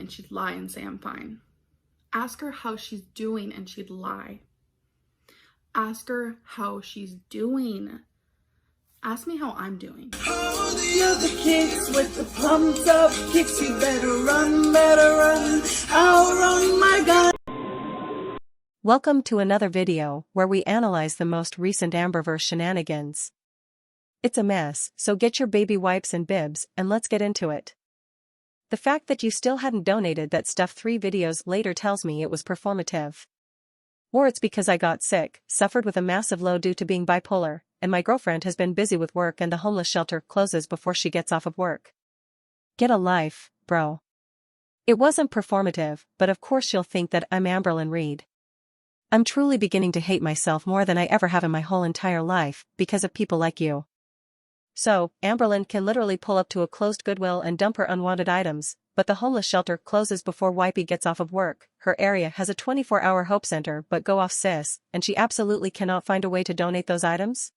and she'd lie and say, I'm fine. Ask her how she's doing and she'd lie. Ask her how she's doing. Ask me how I'm doing. All the other kids with the pumped up kicks, you better run, I'll run my gun. Welcome to another video where we analyze the most recent Amberverse shenanigans. It's a mess, so get your baby wipes and bibs and let's get into it. The fact that you still hadn't donated that stuff 3 videos later tells me it was performative. Or it's because I got sick, suffered with a massive low due to being bipolar, and my girlfriend has been busy with work and the homeless shelter closes before she gets off of work. Get a life, bro. It wasn't performative, but of course you'll think that I'm Amberlynn Reid. I'm truly beginning to hate myself more than I ever have in my whole entire life, because of people like you. So, Amberlynn can literally pull up to a closed Goodwill and dump her unwanted items, but the homeless shelter closes before Wipey gets off of work. Her area has a 24-hour hope center, but go off sis, and she absolutely cannot find a way to donate those items?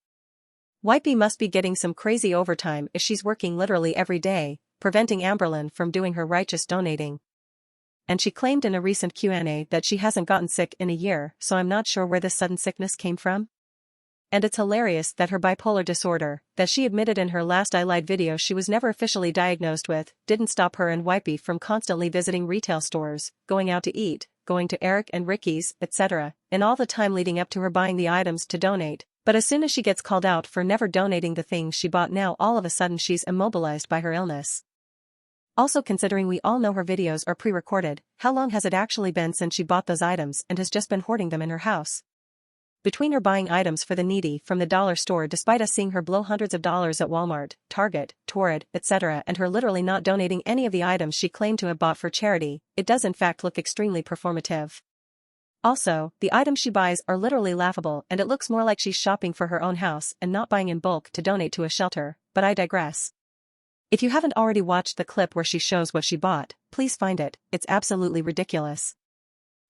Wipey must be getting some crazy overtime if she's working literally every day, preventing Amberlynn from doing her righteous donating. And she claimed in a recent Q&A that she hasn't gotten sick in a year, so I'm not sure where this sudden sickness came from. And it's hilarious that her bipolar disorder, that she admitted in her last I Lied video she was never officially diagnosed with, didn't stop her and Wipey from constantly visiting retail stores, going out to eat, going to Eric and Ricky's, etc., and all the time leading up to her buying the items to donate. But as soon as she gets called out for never donating the things she bought, now all of a sudden she's immobilized by her illness. Also, considering we all know her videos are pre-recorded, how long has it actually been since she bought those items and has just been hoarding them in her house? Between her buying items for the needy from the dollar store despite us seeing her blow hundreds of dollars at Walmart, Target, Torrid, etc., and her literally not donating any of the items she claimed to have bought for charity, it does in fact look extremely performative. Also, the items she buys are literally laughable and it looks more like she's shopping for her own house and not buying in bulk to donate to a shelter, but I digress. If you haven't already watched the clip where she shows what she bought, please find it, it's absolutely ridiculous.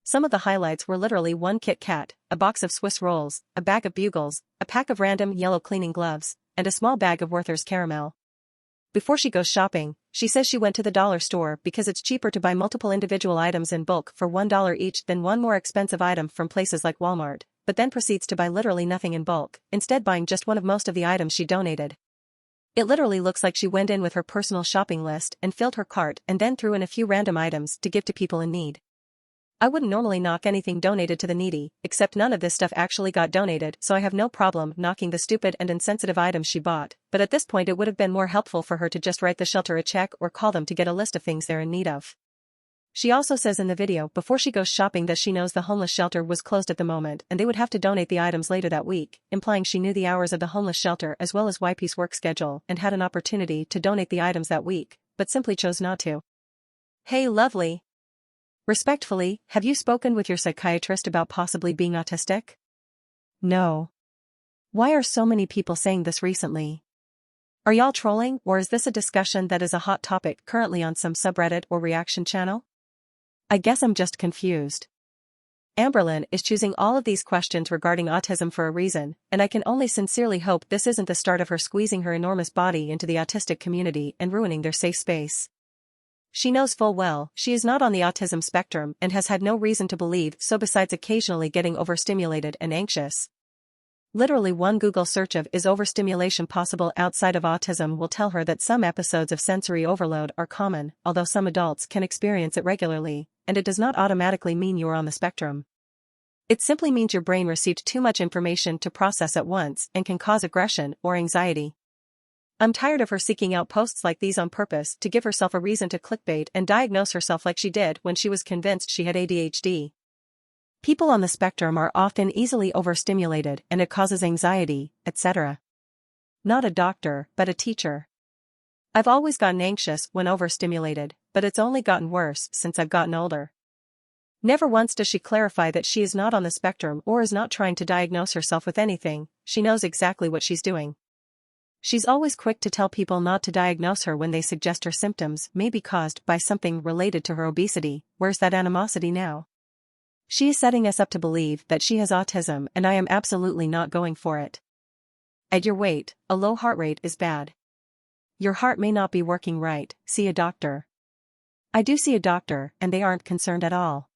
Some of the highlights were literally 1 Kit Kat, a box of Swiss rolls, a bag of Bugles, a pack of random yellow cleaning gloves, and a small bag of Werther's caramel. Before she goes shopping, she says she went to the dollar store because it's cheaper to buy multiple individual items in bulk for $1 each than one more expensive item from places like Walmart, but then proceeds to buy literally nothing in bulk, instead buying just one of most of the items she donated. It literally looks like she went in with her personal shopping list and filled her cart and then threw in a few random items to give to people in need. I wouldn't normally knock anything donated to the needy, except none of this stuff actually got donated, so I have no problem knocking the stupid and insensitive items she bought, but at this point it would have been more helpful for her to just write the shelter a check or call them to get a list of things they're in need of. She also says in the video before she goes shopping that she knows the homeless shelter was closed at the moment and they would have to donate the items later that week, implying she knew the hours of the homeless shelter as well as Wipey's work schedule and had an opportunity to donate the items that week, but simply chose not to. Hey lovely. Respectfully, have you spoken with your psychiatrist about possibly being autistic? No. Why are so many people saying this recently? Are y'all trolling, or is this a discussion that is a hot topic currently on some subreddit or reaction channel? I guess I'm just confused. Amberlynn is choosing all of these questions regarding autism for a reason, and I can only sincerely hope this isn't the start of her squeezing her enormous body into the autistic community and ruining their safe space. She knows full well she is not on the autism spectrum and has had no reason to believe so besides occasionally getting overstimulated and anxious. Literally one Google search of "is overstimulation possible outside of autism" will tell her that some episodes of sensory overload are common, although some adults can experience it regularly, and it does not automatically mean you are on the spectrum. It simply means your brain received too much information to process at once and can cause aggression or anxiety. I'm tired of her seeking out posts like these on purpose to give herself a reason to clickbait and diagnose herself like she did when she was convinced she had ADHD. People on the spectrum are often easily overstimulated and it causes anxiety, etc. Not a doctor, but a teacher. I've always gotten anxious when overstimulated, but it's only gotten worse since I've gotten older. Never once does she clarify that she is not on the spectrum or is not trying to diagnose herself with anything. She knows exactly what she's doing. She's always quick to tell people not to diagnose her when they suggest her symptoms may be caused by something related to her obesity. Where's that animosity now? She is setting us up to believe that she has autism and I am absolutely not going for it. At your weight, a low heart rate is bad. Your heart may not be working right, see a doctor. I do see a doctor, and they aren't concerned at all.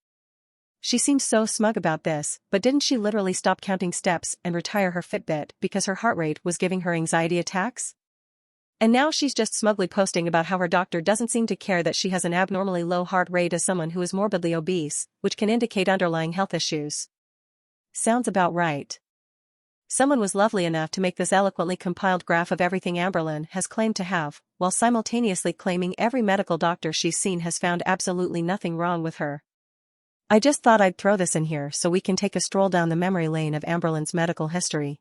She seems so smug about this, but didn't she literally stop counting steps and retire her Fitbit because her heart rate was giving her anxiety attacks? And now she's just smugly posting about how her doctor doesn't seem to care that she has an abnormally low heart rate as someone who is morbidly obese, which can indicate underlying health issues. Sounds about right. Someone was lovely enough to make this eloquently compiled graph of everything Amberlynn has claimed to have, while simultaneously claiming every medical doctor she's seen has found absolutely nothing wrong with her. I just thought I'd throw this in here so we can take a stroll down the memory lane of Amberlynn's medical history.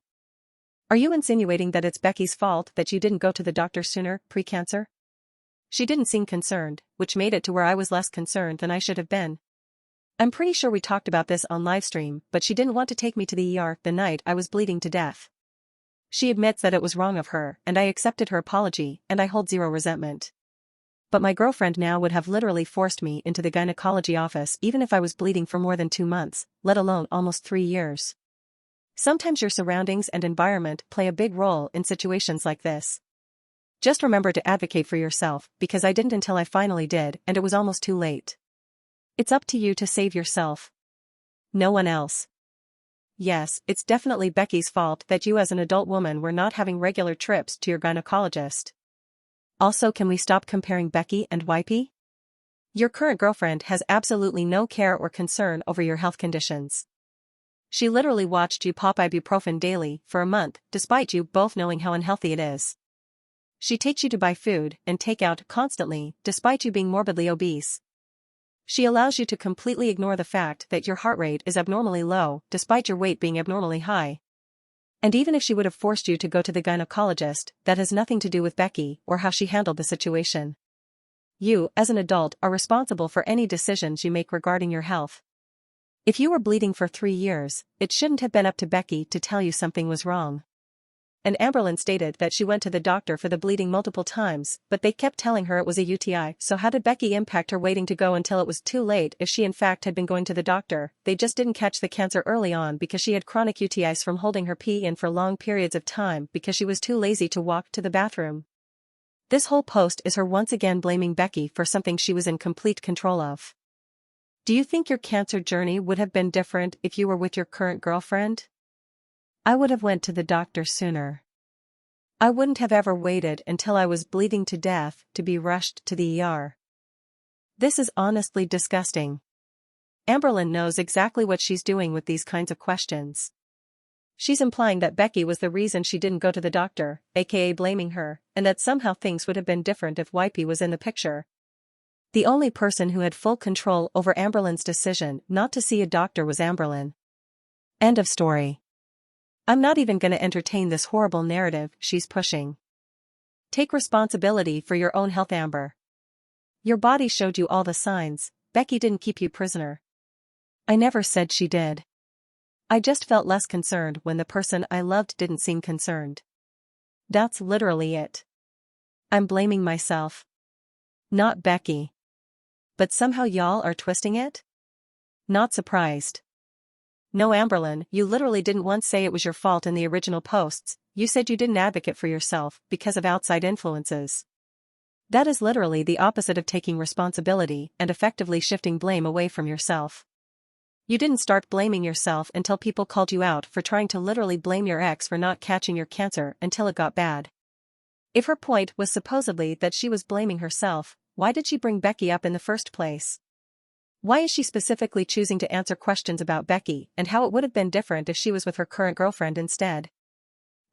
Are you insinuating that it's Becky's fault that you didn't go to the doctor sooner, pre-cancer? She didn't seem concerned, which made it to where I was less concerned than I should have been. I'm pretty sure we talked about this on livestream, but she didn't want to take me to the ER the night I was bleeding to death. She admits that it was wrong of her, and I accepted her apology, and I hold zero resentment. But my girlfriend now would have literally forced me into the gynecology office even if I was bleeding for more than 2 months, let alone almost 3 years. Sometimes your surroundings and environment play a big role in situations like this. Just remember to advocate for yourself, because I didn't until I finally did, and it was almost too late. It's up to you to save yourself. No one else. Yes, it's definitely Becky's fault that you as an adult woman were not having regular trips to your gynecologist. Also, can we stop comparing Becky and Wipey? Your current girlfriend has absolutely no care or concern over your health conditions. She literally watched you pop ibuprofen daily for a month, despite you both knowing how unhealthy it is. She takes you to buy food and take out constantly, despite you being morbidly obese. She allows you to completely ignore the fact that your heart rate is abnormally low, despite your weight being abnormally high. And even if she would have forced you to go to the gynecologist, that has nothing to do with Becky or how she handled the situation. You, as an adult, are responsible for any decisions you make regarding your health. If you were bleeding for 3 years, it shouldn't have been up to Becky to tell you something was wrong. And Amberlynn stated that she went to the doctor for the bleeding multiple times, but they kept telling her it was a UTI, so how did Becky impact her waiting to go until it was too late if she in fact had been going to the doctor? They just didn't catch the cancer early on because she had chronic UTIs from holding her pee in for long periods of time because she was too lazy to walk to the bathroom. This whole post is her once again blaming Becky for something she was in complete control of. Do you think your cancer journey would have been different if you were with your current girlfriend? I would have went to the doctor sooner. I wouldn't have ever waited until I was bleeding to death to be rushed to the ER. This is honestly disgusting. Amberlynn knows exactly what she's doing with these kinds of questions. She's implying that Becky was the reason she didn't go to the doctor, aka blaming her, and that somehow things would have been different if Wipey was in the picture. The only person who had full control over Amberlynn's decision not to see a doctor was Amberlynn. End of story. I'm not even going to entertain this horrible narrative she's pushing. Take responsibility for your own health, Amber. Your body showed you all the signs. Becky didn't keep you prisoner. I never said she did. I just felt less concerned when the person I loved didn't seem concerned. That's literally it. I'm blaming myself. Not Becky. But somehow y'all are twisting it? Not surprised. No, Amberlynn, you literally didn't once say it was your fault in the original posts. You said you didn't advocate for yourself because of outside influences. That is literally the opposite of taking responsibility and effectively shifting blame away from yourself. You didn't start blaming yourself until people called you out for trying to literally blame your ex for not catching your cancer until it got bad. If her point was supposedly that she was blaming herself, why did she bring Becky up in the first place? Why is she specifically choosing to answer questions about Becky and how it would have been different if she was with her current girlfriend instead?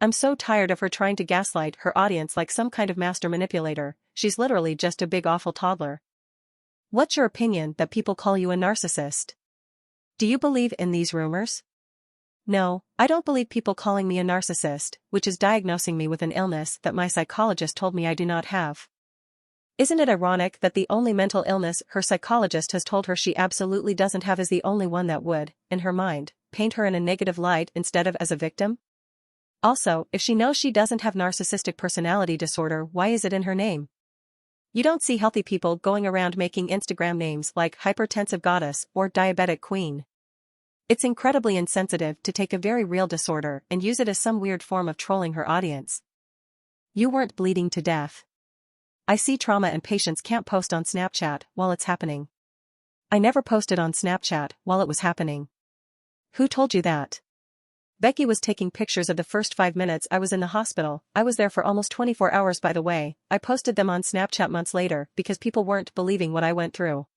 I'm so tired of her trying to gaslight her audience like some kind of master manipulator. She's literally just a big awful toddler. What's your opinion that people call you a narcissist? Do you believe in these rumors? No, I don't believe people calling me a narcissist, which is diagnosing me with an illness that my psychologist told me I do not have. Isn't it ironic that the only mental illness her psychologist has told her she absolutely doesn't have is the only one that would, in her mind, paint her in a negative light instead of as a victim? Also, if she knows she doesn't have narcissistic personality disorder, why is it in her name? You don't see healthy people going around making Instagram names like hypertensive goddess or diabetic queen. It's incredibly insensitive to take a very real disorder and use it as some weird form of trolling her audience. You weren't bleeding to death. I see trauma and patients can't post on Snapchat while it's happening. I never posted on Snapchat while it was happening. Who told you that? Becky was taking pictures of the first 5 minutes I was in the hospital. I was there for almost 24 hours, by the way. I posted them on Snapchat months later because people weren't believing what I went through.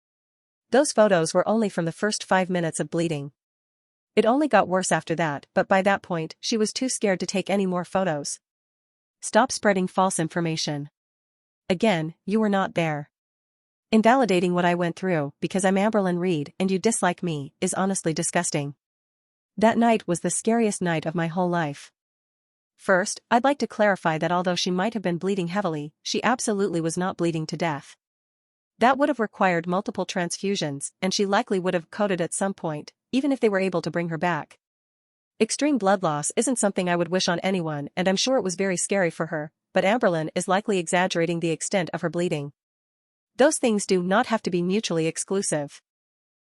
Those photos were only from the first 5 minutes of bleeding. It only got worse after that, but by that point, she was too scared to take any more photos. Stop spreading false information. Again, you were not there. Invalidating what I went through because I'm Amberlynn Reid and you dislike me is honestly disgusting. That night was the scariest night of my whole life. First, I'd like to clarify that although she might have been bleeding heavily, she absolutely was not bleeding to death. That would have required multiple transfusions, and she likely would have coded at some point, even if they were able to bring her back. Extreme blood loss isn't something I would wish on anyone, and I'm sure it was very scary for her, but Amberlynn is likely exaggerating the extent of her bleeding. Those things do not have to be mutually exclusive.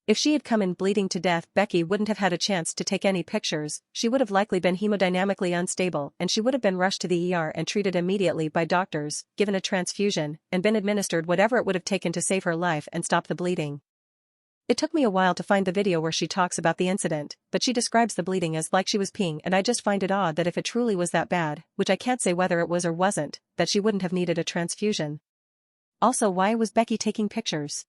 If she had come in bleeding to death, Becky wouldn't have had a chance to take any pictures. She would have likely been hemodynamically unstable, and she would have been rushed to the ER and treated immediately by doctors, given a transfusion, and been administered whatever it would have taken to save her life and stop the bleeding. It took me a while to find the video where she talks about the incident, but she describes the bleeding as like she was peeing, and I just find it odd that if it truly was that bad, which I can't say whether it was or wasn't, that she wouldn't have needed a transfusion. Also, why was Becky taking pictures?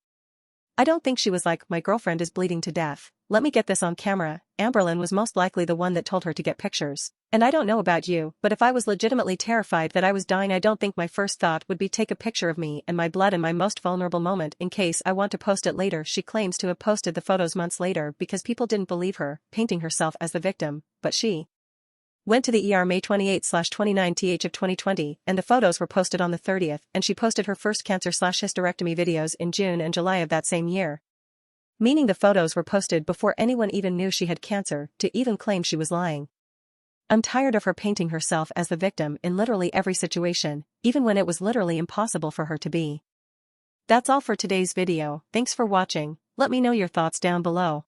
I don't think she was like, my girlfriend is bleeding to death, let me get this on camera. Amberlynn was most likely the one that told her to get pictures. And I don't know about you, but if I was legitimately terrified that I was dying, I don't think my first thought would be take a picture of me and my blood in my most vulnerable moment in case I want to post it later. She claims to have posted the photos months later because people didn't believe her, painting herself as the victim, but she went to the ER May 28/29th of 2020, and the photos were posted on the 30th, and she posted her first cancer/hysterectomy videos in June and July of that same year. Meaning the photos were posted before anyone even knew she had cancer, to even claim she was lying. I'm tired of her painting herself as the victim in literally every situation, even when it was literally impossible for her to be. That's all for today's video. Thanks for watching. Let me know your thoughts down below.